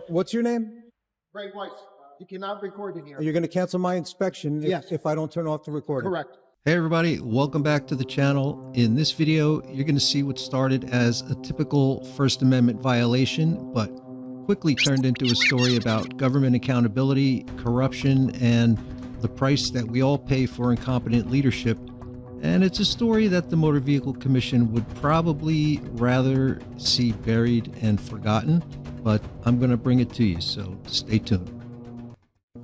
What's your name? Greg Weiss. You cannot record in here. You're going to cancel my inspection if I don't turn off the recording. Correct. Hey everybody, welcome back to the channel. In this video, you're going to see what started as a typical First Amendment violation, but quickly turned into a story about government accountability, corruption, and the price that we all pay for incompetent leadership. And it's a story that the Motor Vehicle Commission would probably rather see buried and forgotten, but I'm going to bring it to you, so stay tuned.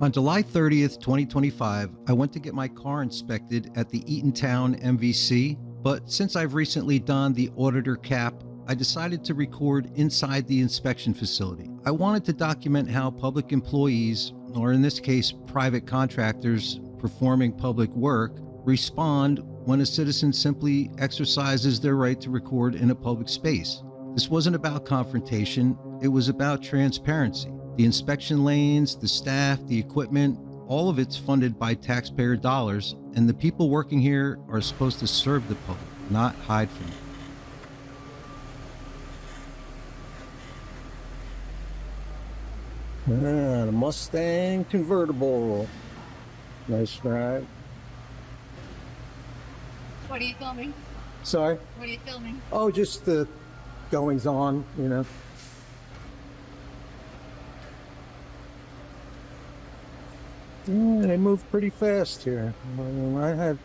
On July 30th, 2025, I went to get my car inspected at the Eatontown MVC, but since I've recently donned the auditor cap, I decided to record inside the inspection facility. I wanted to document how public employees, or in this case, private contractors performing public work, respond when a citizen simply exercises their right to record in a public space. This wasn't about confrontation, it was about transparency. The inspection lanes, the staff, the equipment, all of it's funded by taxpayer dollars, and the people working here are supposed to serve the public, not hide from it. The Mustang convertible. Nice drive. What are you filming? Sorry? What are you filming? Oh, just the goings on, you know. Yeah, they move pretty fast here. I mean, I had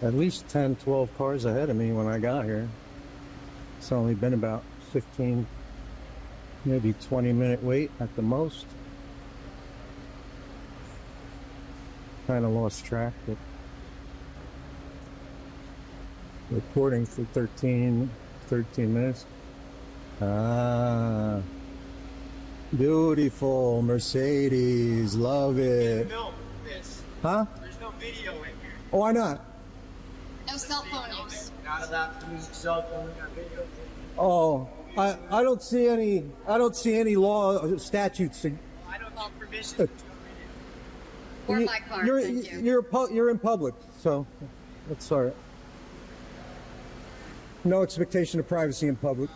at least 10, 12 cars ahead of me when I got here. It's only been about 15, maybe 20-minute wait at the most. Kind of lost track, but recording for 13 minutes. Beautiful Mercedes, love it. Film this. Huh? There's no video in here. Oh, why not? No cell phone use. Not allowed to use cell phone or video. Oh, I don't see any law statutes. I don't need permission to do a Or You- my car, You're thank you. you're in public, so that's all right. No expectation of privacy in public.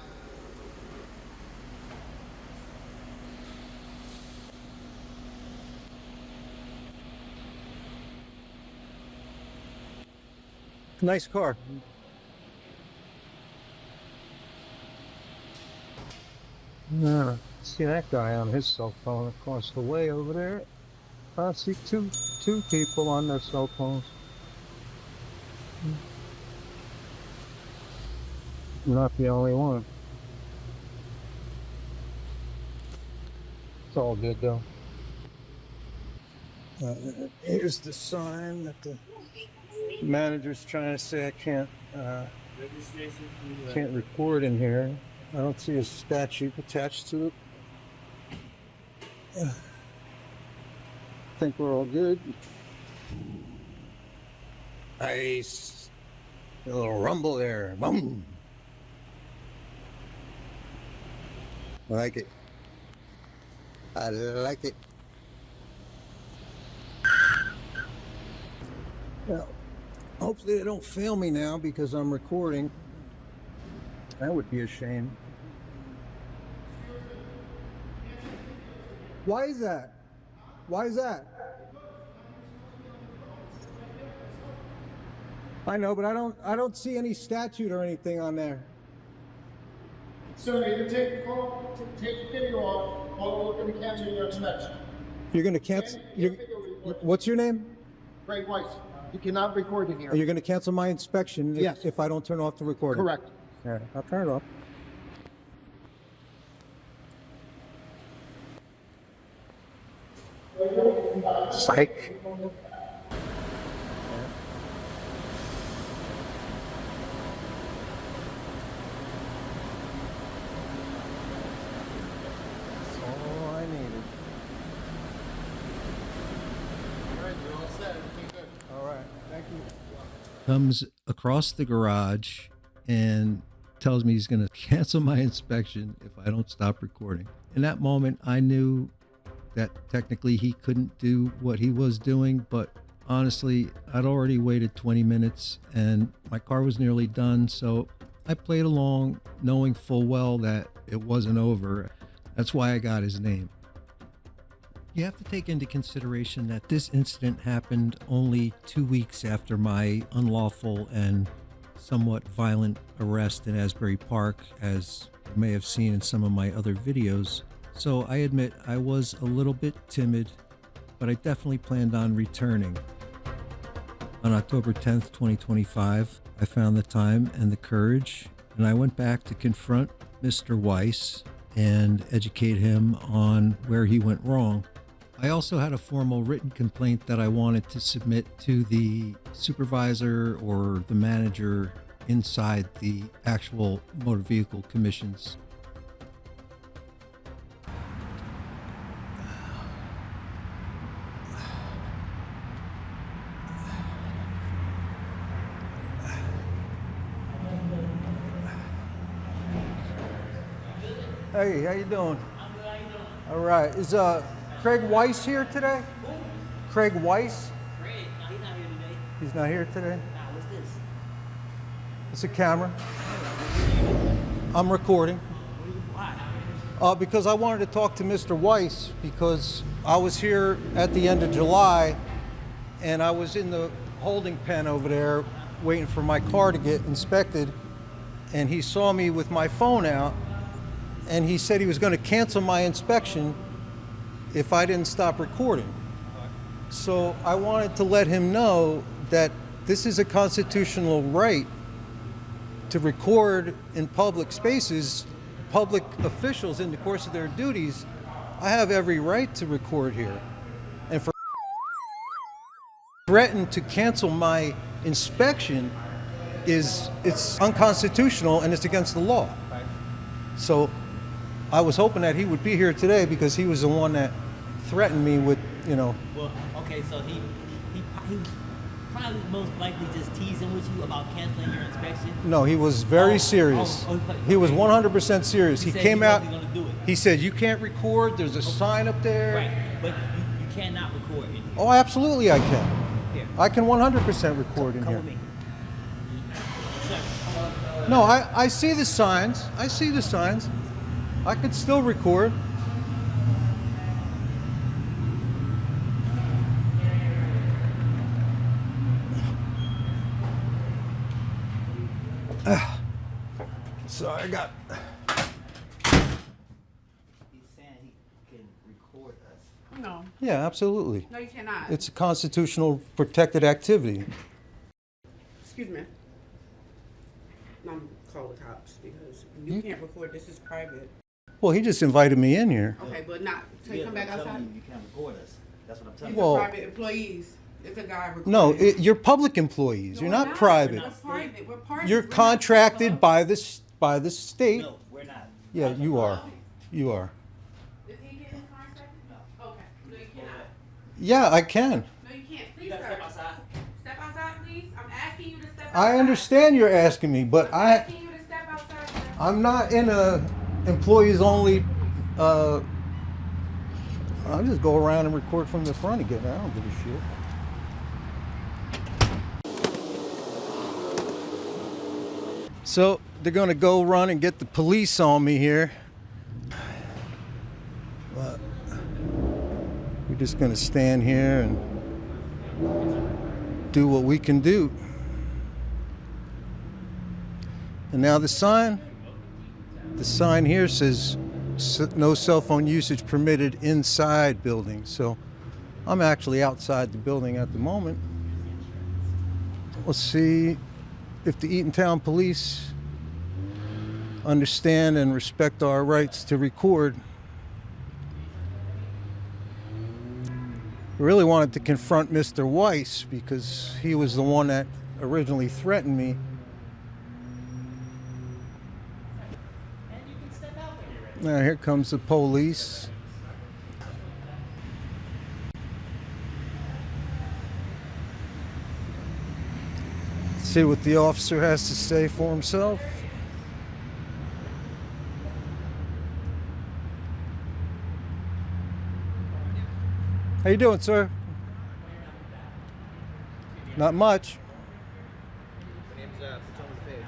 Nice car. See that guy on his cell phone across the way over there. I see two people on their cell phones. I'm not the only one. It's all good though. Here's the sign that the manager's trying to say I can't record in here. I don't see a statute attached to it. I think we're all good. Nice. A little rumble there. Boom. I like it. I like it. Well, hopefully they don't film me now because I'm recording. That would be a shame. Why is that? Why is that? I know, but I don't see any statute or anything on there. So you can take the video off while we're going to cancel your inspection. You're going to cancel. What's your name? Greg Weiss. You cannot record in here. You're going to cancel my inspection if I don't turn off the recording. Correct. All right, I'll turn it off. Psych. That's all I needed. All right, you're all set. Everything good. All right, thank you. Comes across the garage and tells me he's going to cancel my inspection if I don't stop recording. In that moment, I knew that technically he couldn't do what he was doing, but honestly, I'd already waited 20 minutes and my car was nearly done, so I played along knowing full well that it wasn't over. That's why I got his name. You have to take into consideration that this incident happened only 2 weeks after my unlawful and somewhat violent arrest in Asbury Park, as you may have seen in some of my other videos. So I admit I was a little bit timid, but I definitely planned on returning. On October 10th, 2025, I found the time and the courage, and I went back to confront Mr. Weiss and educate him on where he went wrong. I also had a formal written complaint that I wanted to submit to the supervisor or the manager inside the actual motor vehicle commissions. Hey, how you doing? All right. Is Craig Weiss here today? Craig Weiss? Craig, no, he's not here today. He's not here today? Nah, what's this? It's a camera. I'm recording. Why? Because I wanted to talk to Mr. Weiss because I was here at the end of July and I was in the holding pen over there waiting for my car to get inspected, and he saw me with my phone out and he said he was going to cancel my inspection if I didn't stop recording. So I wanted to let him know that this is a constitutional right to record in public spaces. Public officials, in the course of their duties, I have every right to record here. And for threatened to cancel my inspection it's unconstitutional and it's against the law. So I was hoping that he would be here today because he was the one that threatened me with, you know. Well, okay, so he probably most likely just teasing with you about canceling your inspection. No, he was very serious. He was 100% serious. He said came he out. wasn't gonna do it. He said, "You can't record. There's a sign up there." Right, but you cannot record in here. Oh, absolutely, I can. Here, I can 100% record in come here. with me. Sir, No, I see the signs. I see the signs. I could still record. Sorry, I got. he's saying he can record us. No, Yeah, absolutely. no, you cannot. It's a constitutional protected activity. Excuse me. No, I'm call the cops because you can't record. This is private. Well, he just invited me in here. Okay, but not. So you come back I'm telling outside. you can't record us. That's what I'm telling These Well- are private employees. It's a guy recording. No, you're public employees. No, You're we're not private. We're private. We're private. You're We're not contracted public. by the you. state. No, we're not. Yeah, you are. You are. Is he getting his car inspected? No. Okay. No, you cannot. Yeah, I can. No, you can't. Please, You gotta sir. step outside. Step outside, please. I'm asking you to step outside. I understand you're asking me, but I'm asking you to step outside, sir. I'm not in a employees only. I'll just go around and record from the front again. I don't give a shit. So they're gonna go run and get the police on me here. But we're just gonna stand here and do what we can do. And now the sign here says no cell phone usage permitted inside buildings. So I'm actually outside the building at the moment. We'll see if the Eatontown police understand and respect our rights to record. I really wanted to confront Mr. Weiss because he was the one that originally threatened me. Now here comes the police. See what the officer has to say for himself. How you doing, sir? Not much. My name's Patel Fay,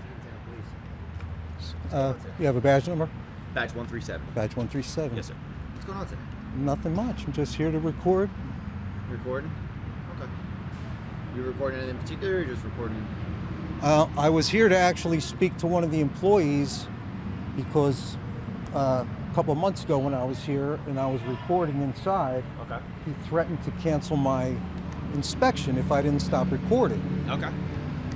Eatontown Police. You have a badge number? Badge 137. Badge 137. Yes, sir. What's going on today? Nothing much. I'm just here to record. Recording? Okay. You recording anything in particular, or just recording? I was here to actually speak to one of the employees because a couple of months ago when I was here and I was recording inside, Okay. he threatened to cancel my inspection if I didn't stop recording. Okay.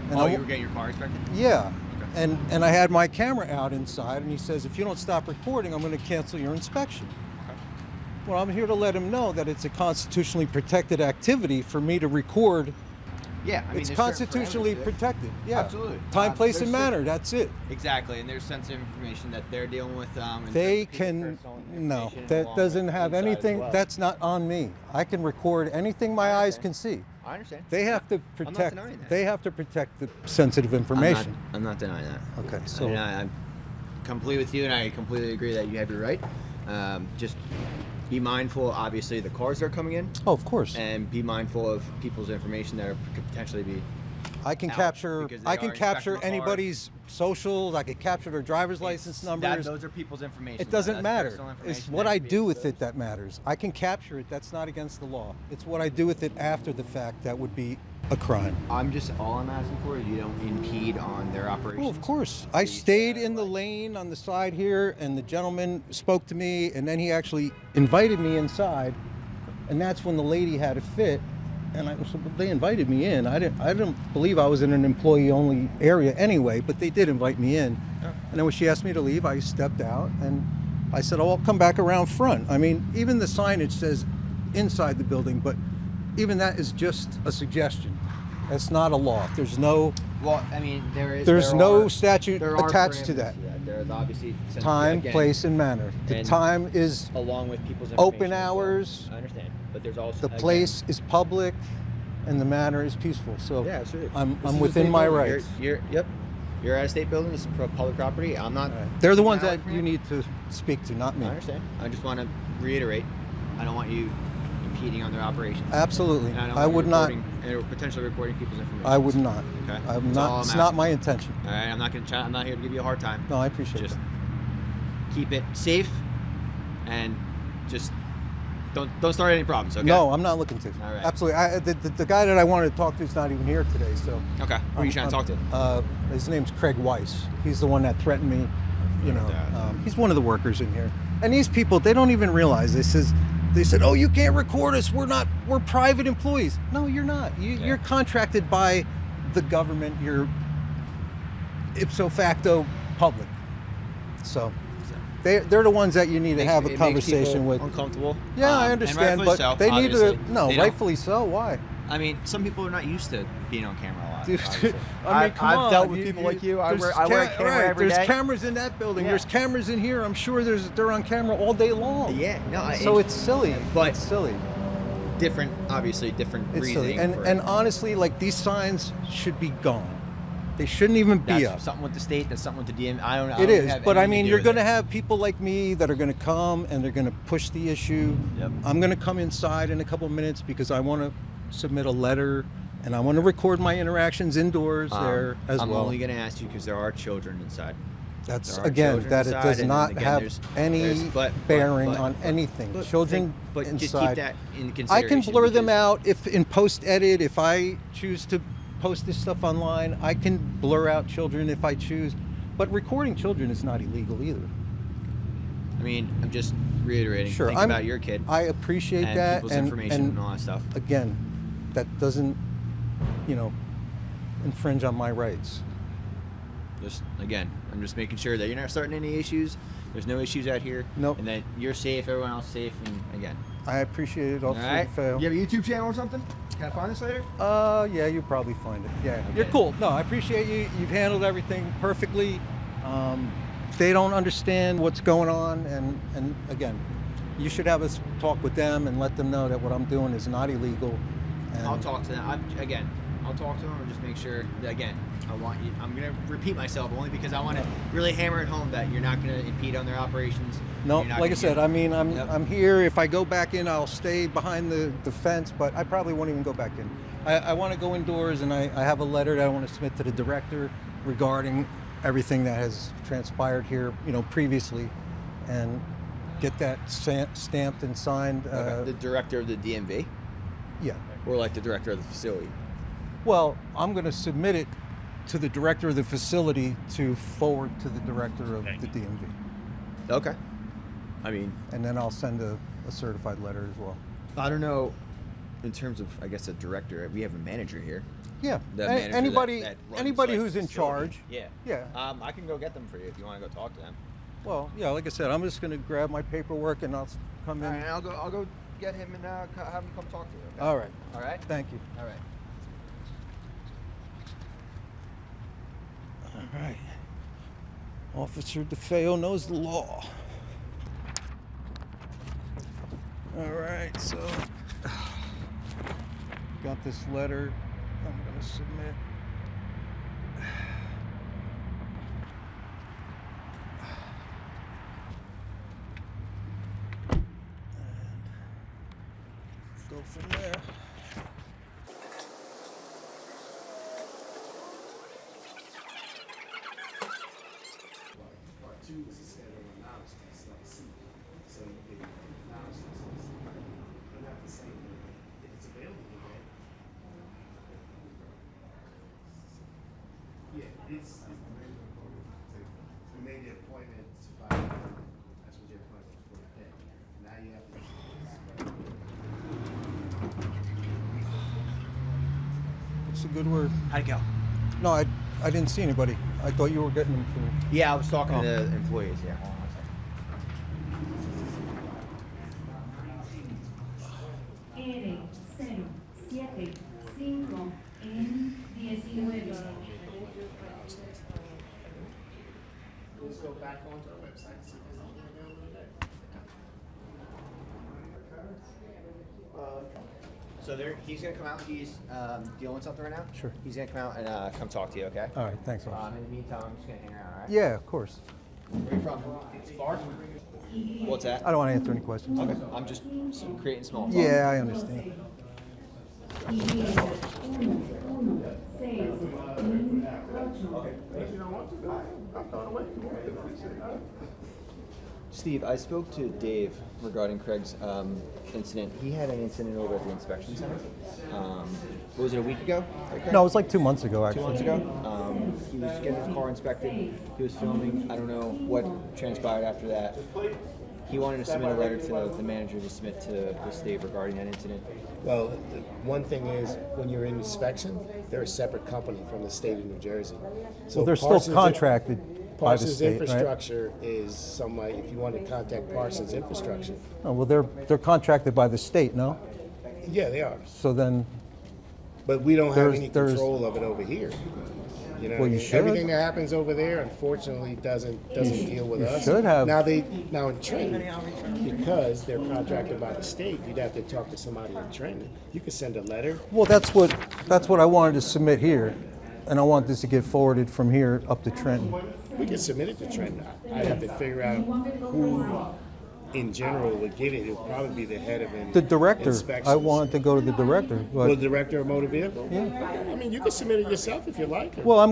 And Oh, I- you were getting your car inspected? Yeah. Okay. And I had my camera out inside, and he says, if you don't stop recording, I'm going to cancel your inspection. Okay. Well, I'm here to let him know that it's a constitutionally protected activity for me to record. Yeah, I mean, It's there's certain constitutionally parameters to it. protected. Yeah. Absolutely. Time, place, There's and manner. That's it. Exactly, and there's sensitive information that they're dealing with. In terms They of people's can. personal No, information that along doesn't with have inside as anything. well. That's not on me. I can record anything my eyes can see. I understand. They have to I'm not protect. denying that. They have to protect the sensitive information. I'm not denying that. Okay, so And I'm completely with you, and I completely agree that you have your right. Just be mindful, obviously, the cars that are coming in, oh, of course. and be mindful of people's information that could potentially be. I can out capture. because they I can are capture inspecting the car. anybody's socials. I can capture their driver's license numbers. Those are people's information. It doesn't That's matter. personal It's information what that I can be do with it exposed. that matters. I can capture it. That's not against the law. It's what I do with it after the fact that would be a crime. All I'm asking for is you don't impede on their operations. Well, of course. I stayed in the lane on the side here, and the gentleman spoke to me, and then he actually invited me inside, and that's when the lady had a fit. And I said, well, they invited me in. I didn't believe I was in an employee-only area anyway, but they did invite me in. Oh. And then when she asked me to leave, I stepped out, and I said, oh, I'll come back around front. I mean, even the signage says inside the building, but even that is just a suggestion. That's not a law. There's no Well, I mean, There's no statute there are attached to parameters that. There's obviously time, again, place, and manner. The and time is along with people's open information as well. hours. I understand, but there's also The place is public, and the manner is peaceful. So Yeah, absolutely. I'm This is a within state my building. rights. Yep. You're at a state building. This is public property. I'm not. They're the ones taking that away from you need to speak to, not me. I understand. I just want to reiterate. I don't want you impeding on their operations. Absolutely. And I, don't I want you would not. potentially recording people's information. I would not. Okay. I'm That's all not. It's I'm not asking. my intention. All right. I'm not gonna. I'm not here to give you a hard time. No, I appreciate Just that. keep it safe, and just don't start any problems. Okay. No, I'm not looking to. All right. Absolutely. The guy that I wanted to talk to is not even here today. So. Okay. Who are you trying to talk to? His name's Craig Weiss. He's the one that threatened me. You know, he's one of the workers in here. And these people, they don't even realize. They said, "Oh, you can't record us. We're private employees." No, you're not. You're contracted by the government. You're ipso facto public. So they're the ones that you need to have a conversation with. Uncomfortable. Yeah, I and understand, rightfully but so, they need obviously. to. No, They don't- rightfully so. Why? I mean, some people are not used to being on camera a lot. Dude, obviously. I mean, come I've on. dealt with people like you. I there's wear a camera every There's day. cameras in that building. Yeah. There's cameras in here. I'm sure they're on camera all day long. Yeah, no. So it's silly. But- it's silly. different, obviously different It's silly. reasoning. And honestly, like these signs should be gone. They shouldn't even be that's up. something with the state. That's something with the DM. I don't. I It don't is, have but I anything mean, to do you're with going to it. have people like me that are going to come and they're going to push the issue. Yep. I'm going to come inside in a couple of minutes because I want to submit a letter and I want to record my interactions indoors there as I'm well. only going to ask you because there are children inside. That's There are again, children that it inside, does and not again, have there's- any but- bearing but- on anything. but Children but just keep inside. that in I consideration. can blur them because- out if in post edit. If I choose to post this stuff online, I can blur out children if I choose. But recording children is not illegal either. I mean, I'm just reiterating. Sure, Think about your kid I appreciate and that, people's information and all that stuff. again, that doesn't, infringe on my rights. Just again, I'm just making sure that you're not starting any issues. There's no issues out here. Nope. And that you're safe, everyone else safe, and again. I appreciate it, Officer All right. DeFeo. You have a YouTube channel or something? Can I find this later? Yeah, you probably find it. Yeah, you're cool. No, I appreciate you. You've handled everything perfectly. They don't understand what's going on, and again, you should have us talk with them and let them know that what I'm doing is not illegal. And I'll talk to them. I'll talk to them and just make sure that, again, I'm going to repeat myself only because I want to really hammer it home that you're not going to impede on their operations. No, You're not like I gonna said, get- I mean, Yep. I'm here. If I go back in, I'll stay behind the fence, but I probably won't even go back in. I want to go indoors, and I have a letter that I want to submit to the director regarding everything that has transpired here, previously. and get that stamped and signed. The director of the DMV, Yeah. or like the director of the facility. Well, I'm going to submit it to the director of the facility to forward to the director of the DMV. Okay. I mean, And then I'll send a certified letter as well. I don't know. In terms of, I guess, a director, we have a manager here. Yeah. The manager Anybody, that runs, anybody like, who's the in facility. charge. Yeah. Yeah. I can go get them for you if you want to go talk to them. Well, yeah, like I said, I'm just going to grab my paperwork and I'll come in. All right, I'll go get him and have him come talk to you. Okay? All right. All right. Thank you. All right. All right. Officer DeFeo knows the law. All right, so got this letter I'm going to submit. And go from there. Part 2 is a schedule of knowledge test, like C. So you can knowledge test. They're not the same. If it's available today. Yeah, it's we made the appointment to 5. That's what your appointment was for today. Now you have to. What's a good word? How'd it go? No, I didn't see anybody. I thought you were getting them for. Yeah, I was talking Oh. to the employees. Yeah. Hold on a second. R075 N19. Let's go back onto our website and see if there's anything available today. So he's gonna come out. He's dealing with something right now. Sure. He's gonna come out and come talk to you. Okay. All right, thanks, officer. In the meantime, I'm just gonna hang around. All right. Yeah, of course. Where are you from? Far. What's that? I don't want to answer any questions. Okay. I'm just creating small talk. Yeah, I understand. Steve, I spoke to Dave regarding Craig's incident. He had an incident over at the inspection center. What was it, a week ago? No, it was like 2 months ago, 2 actually. months ago. He was getting his car inspected. He was filming. I don't know what transpired after that. He wanted to submit a letter to the manager to submit to the state regarding that incident. Well, the one thing is, when you're in inspection, they're a separate company from the state of New Jersey. So Well, they're still Parsons- contracted by the Parsons state, right? Infrastructure is somebody, if you want to contact Parsons Infrastructure. Oh, well, they're contracted by the state, no? Yeah, they are. So then, But we don't have There's- any there's- control of it over here. You know, Well, what I you mean? should. Everything that happens over there, unfortunately, doesn't deal with you us. should have. Now in Trenton, because they're contracted by the state, you'd have to talk to somebody in Trenton. You could send a letter. well, that's what I wanted to submit here, and I want this to get forwarded from here up to Trenton. We could submit it to Trenton. I'd have to figure out who, in general, would get it. It would probably be the head of The director. inspections. I want it to go to the director. Well, But, director of motor vehicle. Yeah. I mean, you can submit it yourself if you like. well, I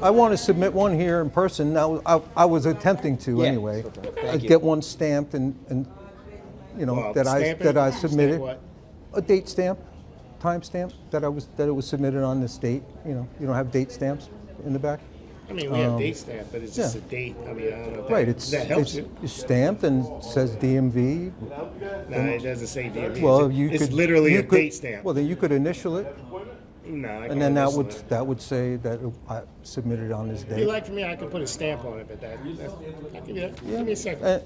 want to submit one here in person. Now, I was attempting to Yeah. anyway. Thank you. Get one stamped and Well, that stamp I it? submitted. Stamp what? A date stamp, time stamp that it was submitted on this date. You don't have date stamps in the back. I mean, we have date stamp, but it's just yeah. a date. I mean, I don't know if Right, that helps you. it's stamped and says DMV. No, it doesn't say DMV. Well, you it's could literally you a could- date stamp. Well, then you could initial it, No, I and then can't listen to it. that would say that I submitted on this If you date. like for me, I could put a stamp on it, but I'll give you that. Give me a second.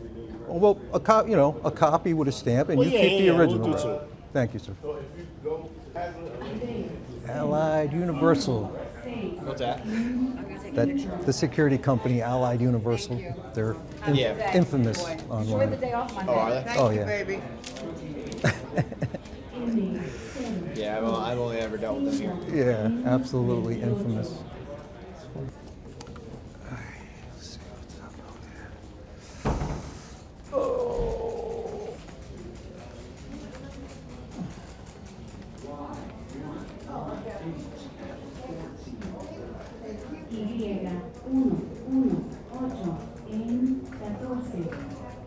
Well, a copy with a stamp, and Well, you yeah, keep the yeah, we'll original. do so. Thank you, sir. Allied Universal. What's that? That the security company Allied Universal. They're Yeah. infamous online. Oh, are they? Oh yeah. Yeah, I've only ever dealt with them here. Yeah, absolutely infamous. Y118 N14.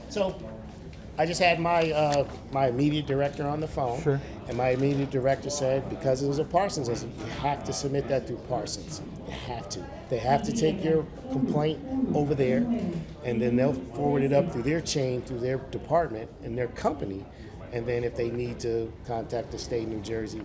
So, I just had my my immediate director on the phone, Sure. and my immediate director said because it was a Parsons, I said, you have to submit that through Parsons. You have to. They have to take your complaint over there, and then they'll forward it up through their chain, through their department and their company, and then if they need to contact the state of New Jersey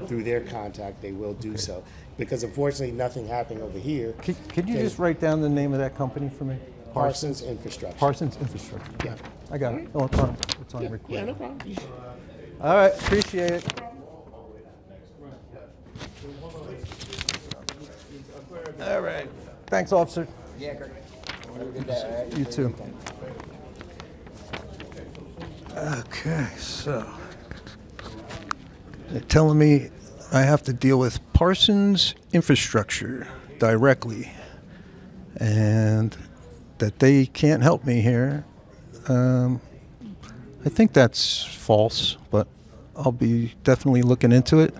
through their contact, they will do so. Because unfortunately, nothing happened over here. Could you just write down the name of that company for me? Parsons Infrastructure. Parsons Infrastructure. Yeah. I got it. Oh, it's on Yeah, recording. no problem. All right, appreciate it. All right. Thanks, officer. Yeah, great. Have a good day. All right? You too. Okay, so they're telling me I have to deal with Parsons Infrastructure directly, and that they can't help me here. I think that's false, but I'll be definitely looking into it.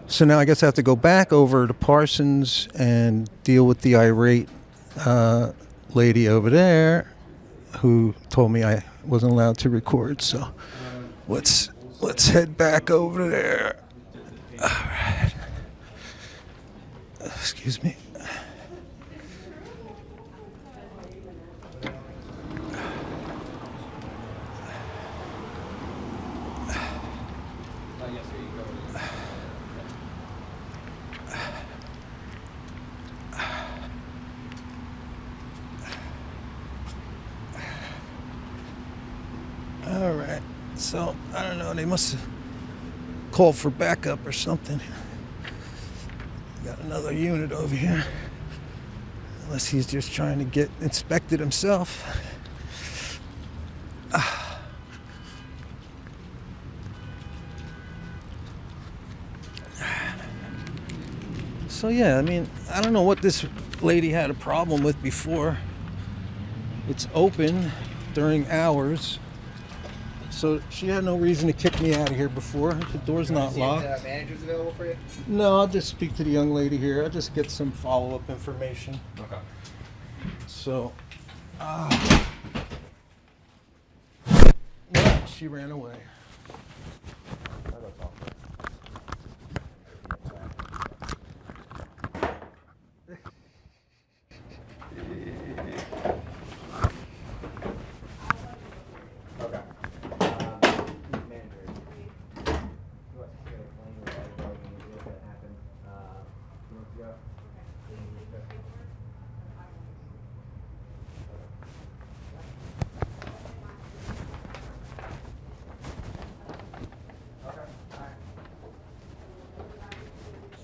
So now I guess I have to go back over to Parsons and deal with the irate lady over there who told me I wasn't allowed to record. So let's head back over there. All right. Excuse me. All right, so I don't know, they must have called for backup or something. Got another unit over here. Unless he's just trying to get inspected himself. So yeah, I mean, I don't know what this lady had a problem with before. It's open during hours. So she had no reason to kick me out of here before. The door's not locked. If the manager's available for you? No, I'll just speak to the young lady here. I'll just get some follow-up information. Okay. So, yeah, she ran away.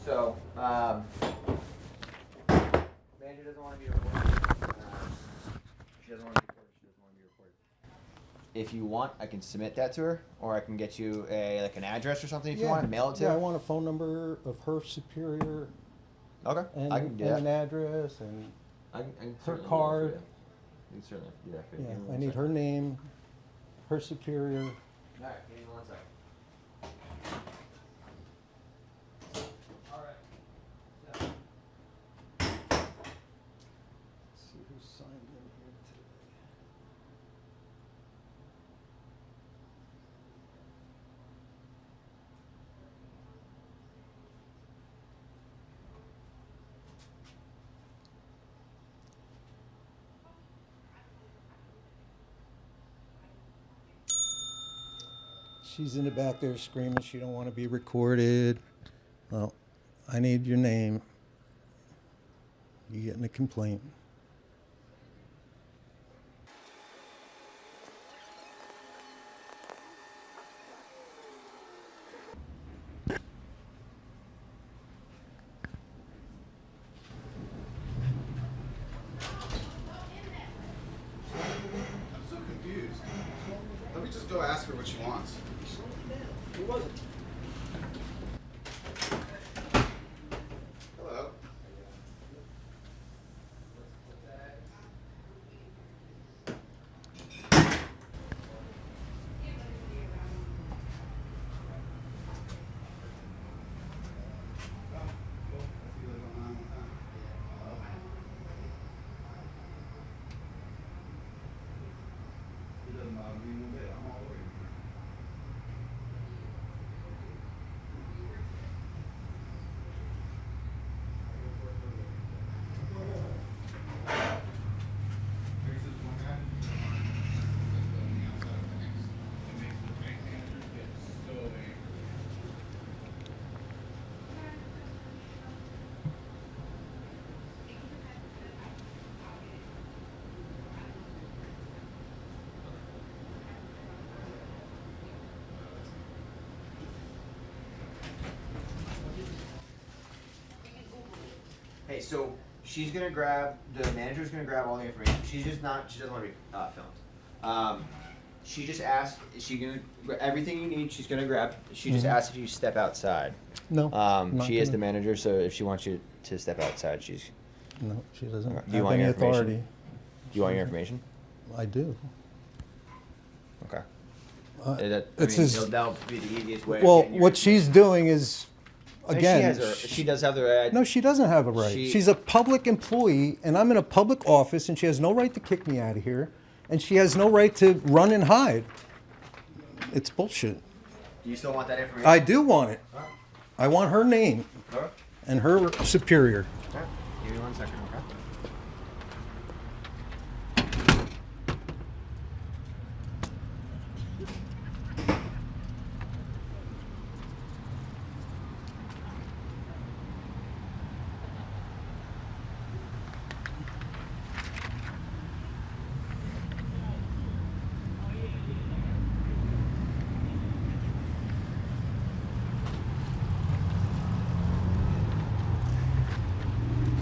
So, manager doesn't want to be recorded. She doesn't want to be recorded. She doesn't want to be recorded. If you want, I can submit that to her, or I can get you an address or something if you want to mail it to Yeah, her. I want a phone number of her superior. Okay, And, I can do and that. an address and I can her certainly do that for card. you. You can certainly do that for you. Yeah, Give me I one need second. her name, her superior. All right, give me 1 second. Let's see who signed in here today. She's in the back there screaming she don't want to be recorded. Well, I need your name. You getting a complaint. I'm so confused. Let me just go ask her what she wants. Who was it? Hello. Hey, so she's gonna grab, the manager's gonna grab all the information. She's just not, she doesn't want to be filmed. She just asked, is she gonna, everything you need, she's gonna grab. She just asked if you step outside. No. I'm not She is gonna. the manager, so if she wants you to step outside, she's, No, she doesn't do you have want any your information? authority. Do you want your information? I do. Okay. It's his. That'll be the easiest way. Well, what she's doing is, I mean, again, she does have the right. no, she doesn't have a right. She's a public employee, and I'm in a public office, and she has no right to kick me out of here, and she has no right to run and hide. It's bullshit. Do you still want that information? I do want it. I want her name Alright. and her superior. Okay. Give me 1 second, okay?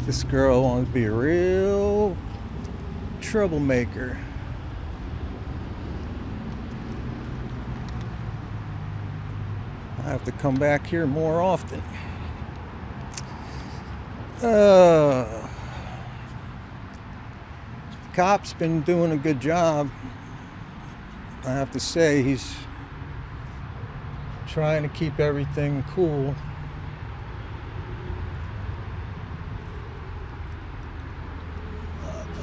This girl wants to be a real troublemaker. I have to come back here more often. Cop's been doing a good job. I have to say, he's trying to keep everything cool.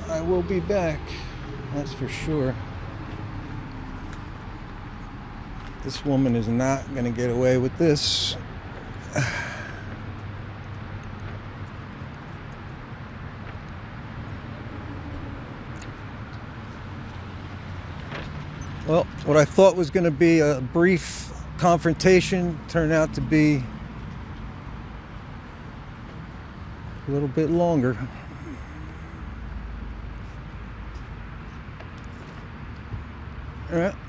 I will be back, that's for sure. This woman is not going to get away with this. Well, what I thought was going to be a brief confrontation turned out to be a little bit longer.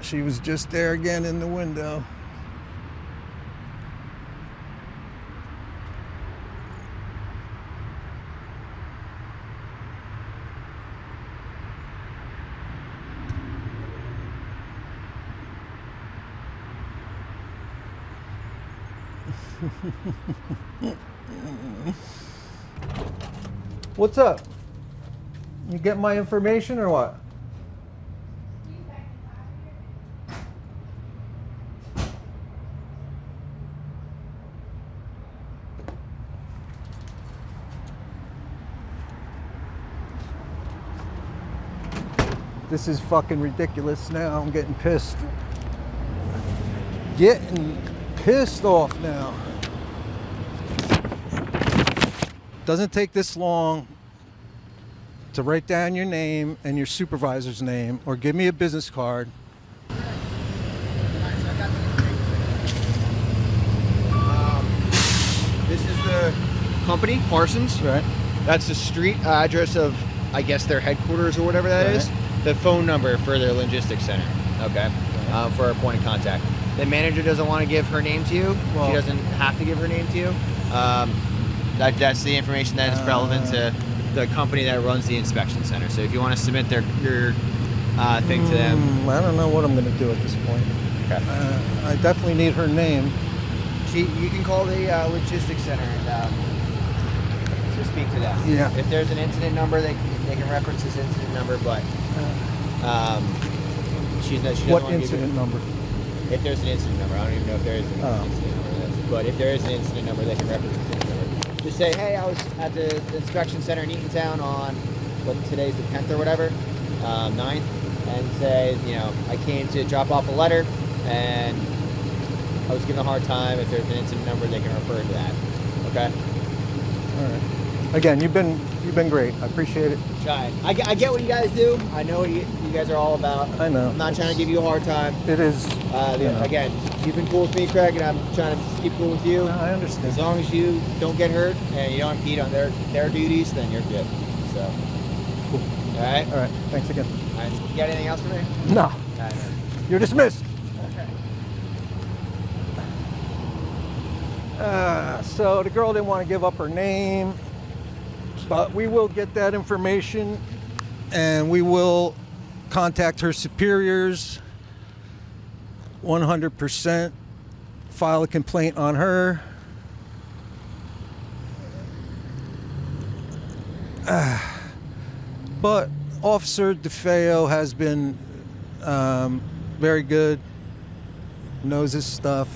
She was just there again in the window. What's up? You get my information or what? This is fucking ridiculous now. I'm getting pissed. Getting pissed off now. Doesn't take this long to write down your name and your supervisor's name or give me a business card. This is the company, Parsons. Right. That's the street address of, I guess, their headquarters or whatever that is. The phone number for their logistics center, okay, for our point of contact. The manager doesn't want to give her name to you. Well, she doesn't have to give her name to you. That's the information that is relevant to the company that runs the inspection center. So if you want to submit your thing to them. I don't know what I'm going to do at this point. Okay. I definitely need her name. You can call the logistics center and to speak to them. Yeah. If there's an incident number, they can reference this incident number, but she doesn't What want to give incident number? If there's an incident number, I don't even know if there is an incident number. But if there is an incident number, they can reference the incident number. Just say, hey, I was at the inspection center in Eatontown on today's the 10th or whatever, 9th, and say, I came to drop off a letter and I was given a hard time. If there's an incident number, they can refer to that. Okay. All right. Again, you've been great. I appreciate it. Try. I get what you guys do. I know what you guys are all about. I know. I'm not trying to give you a hard time. It is. Again, you've been cool with me, Craig, and I'm trying to keep cool with you. No, I understand. As long as you don't get hurt and you don't impede on their duties, then you're good. So. Cool. All right. All right. Thanks again. All right. You got anything else for me? No. All right. You're dismissed. Okay. So the girl didn't want to give up her name. But we will get that information and we will contact her superiors 100%, file a complaint on her. But Officer DeFeo has been very good, knows his stuff,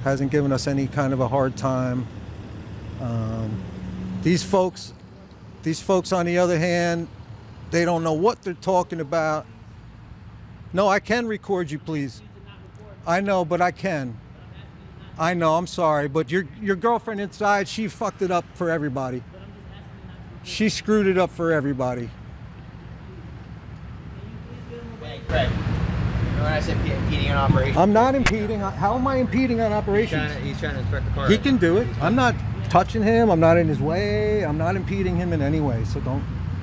hasn't given us any kind of a hard time. These folks on the other hand, they don't know what they're talking about. No, I can record you, please. I know, but I can. I know, I'm sorry, but your girlfriend inside, she fucked it up for everybody. She screwed it up for everybody. Hey, Craig. When I said impeding an operation. I'm not impeding. How am I impeding on operations? He's trying to inspect the car. He can do it. I'm not touching him. I'm not in his way. I'm not impeding him in any way. So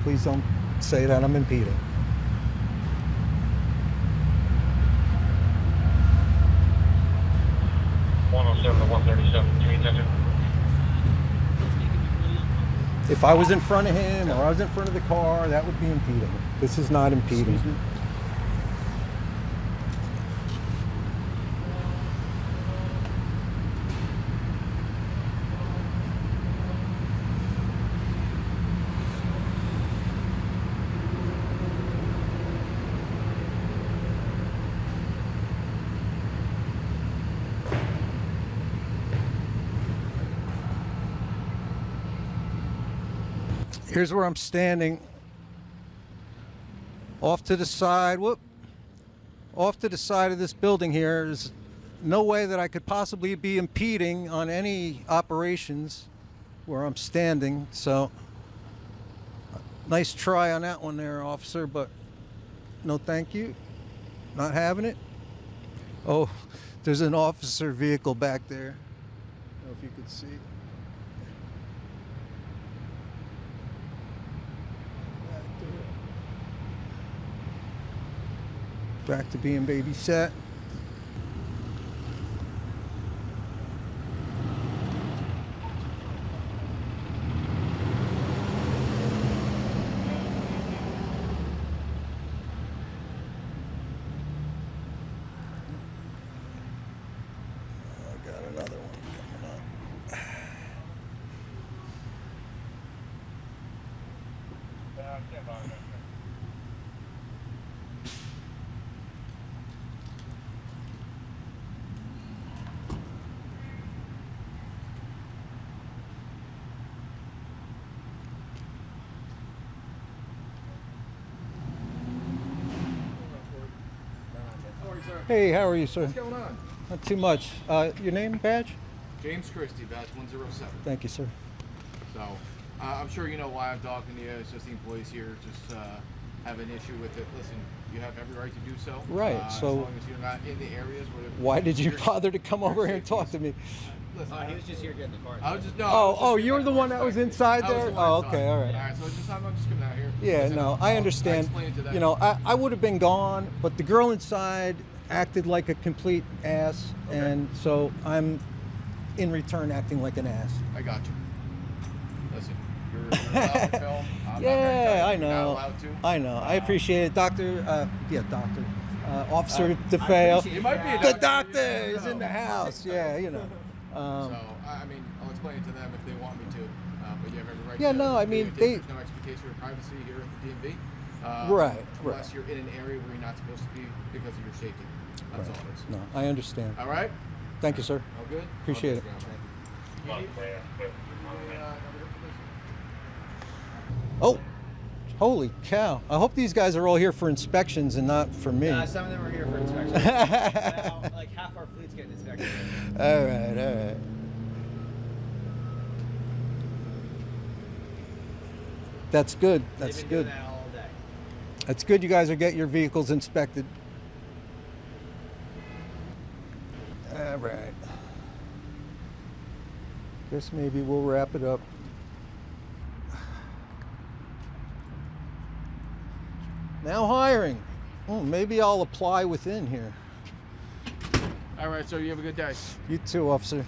please don't say that I'm impeding. If I was in front of him or I was in front of the car, that would be impeding. This is not impeding. Here's where I'm standing. Off to the side, off to the side of this building here. There's no way that I could possibly be impeding on any operations where I'm standing. So, nice try on that one there, officer, but no thank you. Not having it. Oh, there's an officer vehicle back there. I don't know if you could see. Back to being babysat. I got another one coming up. Hey, how are you, sir? What's going on? Not too much. Your name, badge? James Christie, badge 107. Thank you, sir. So, I'm sure you know why I'm talking to you. It's just the employees here just have an issue with it. Listen, you have every right to do so. Right, As so long as you're not in the areas where... why did you bother to come over here and talk to me? Listen, He was just here getting the car. I was just... No, Oh, you're the one that was inside I was there? the one Oh, inside. okay, all right. Alright, so I'm just coming out here. Yeah, Listen, no, I'll I understand. explain to them. You know, I would have been gone, but the girl inside acted like a complete ass, Okay. and so I'm in return acting like an ass. I got you. Listen, you're allowed to film. I'm Yeah, not I You're not know. allowed to. I know. I appreciate it, Doctor. Officer I DeFeo. appreciate it. You might be a The doctor, doctor you never is in the know. house. Yeah, you know. So, I mean, I'll explain it to them if they want me to. But you have every right Yeah, to no, I do mean, it. they- There's no expectation of privacy here at the DMV. Right, Unless you're in an area where you're not supposed to be because of your safety. That's all it is. No, I understand. All right? Thank you, sir. All good? Appreciate it. Oh, holy cow. I hope these guys are all here for inspections and not for me. Some of them are here for inspection. Now, like half our fleet's getting inspected. All right, all right. That's good. That's They've been good. doing that all day. That's good you guys are getting your vehicles inspected. All right. Guess maybe we'll wrap it up. Now hiring. Oh, maybe I'll apply within here. All right, so you have a good day. You too, officer.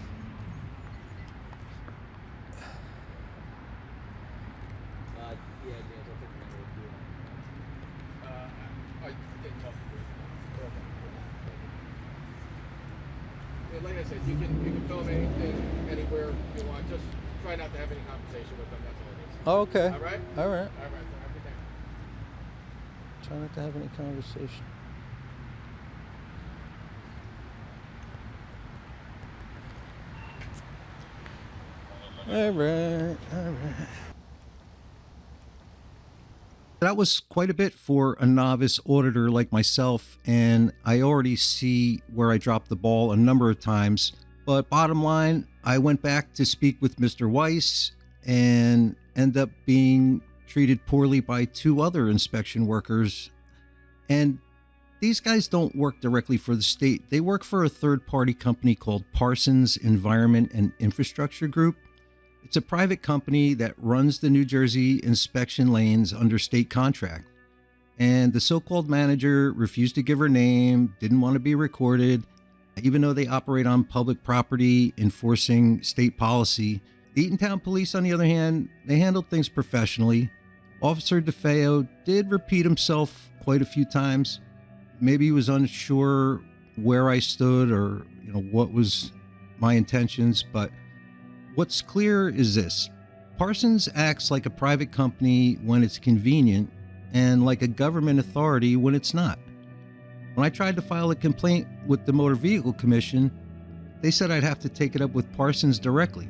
can film anything anywhere you want. Just try not to have any conversation with them. That's all it is. Oh, okay. All right. All right. All right. Have a good day. Try not to have any conversation. All right. All right. That was quite a bit for a novice auditor like myself, and I already see where I dropped the ball a number of times. But bottom line, I went back to speak with Mr. Weiss and end up being treated poorly by 2 other inspection workers. And these guys don't work directly for the state. They work for a third-party company called Parsons Environment and Infrastructure Group. It's a private company that runs the New Jersey inspection lanes under state contract. And the so-called manager refused to give her name, didn't want to be recorded, even though they operate on public property enforcing state policy. The Eatontown police, on the other hand, they handled things professionally. Officer DeFeo did repeat himself quite a few times. Maybe he was unsure where I stood or, what was my intentions, but what's clear is this. Parsons acts like a private company when it's convenient and like a government authority when it's not. When I tried to file a complaint with the Motor Vehicle Commission, they said I'd have to take it up with Parsons directly.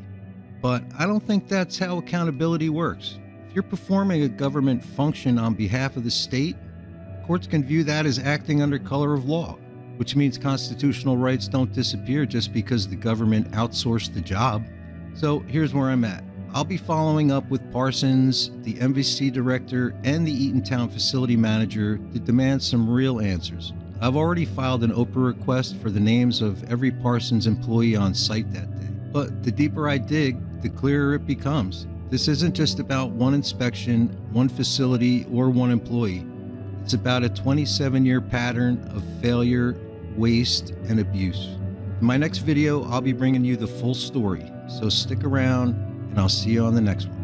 But I don't think that's how accountability works. If you're performing a government function on behalf of the state, courts can view that as acting under color of law, which means constitutional rights don't disappear just because the government outsourced the job. So here's where I'm at. I'll be following up with Parsons, the MVC director, and the Eatontown facility manager to demand some real answers. I've already filed an Oprah request for the names of every Parsons employee on site that day. But the deeper I dig, the clearer it becomes. This isn't just about one inspection, one facility, or one employee. It's about a 27-year pattern of failure, waste, and abuse. In my next video, I'll be bringing you the full story. So stick around, and I'll see you on the next one.